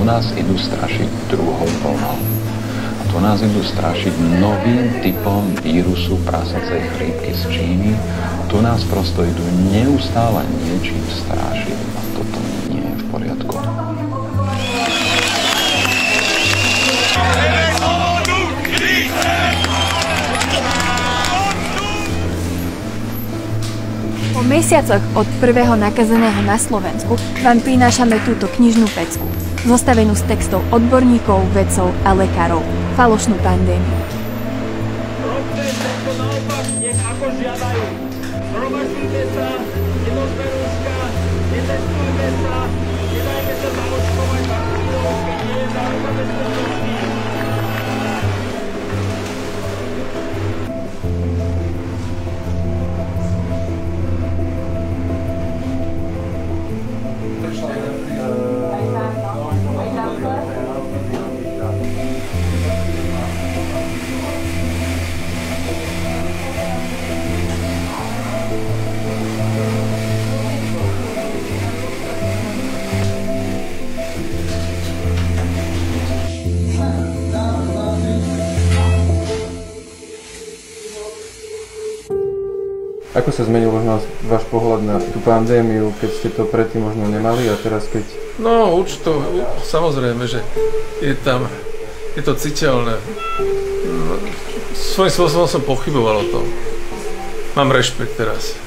tu nás idú strašiť druhou vlnou. A tu nás idú strašiť novým typom vírusu prasacej chrípky z Číny. Tu nás prosto idú neustále niečím strašiť a toto nie je v poriadku. Po mesiacoch od prvého nakazeného na Slovensku vám prinášame túto knižnú pecku, zostavenú z textov odborníkov, vedcov a lekárov. Falošnú pandémiu. Robte všetko naopak, nech ako žiadajú. Zhromažďujte sa, nenosme rúška, netestujme sa, nedajme sa zaočkovať vakcínou, keď nie je záruka bezpečnosti. Ako sa zmenil možno váš pohľad na tú pandémiu, keď ste to predtým možno nemali a teraz keď... No určite, samozrejme, že je to citeľné. Svojím spôsobom som pochyboval o tom. Mám rešpekt teraz.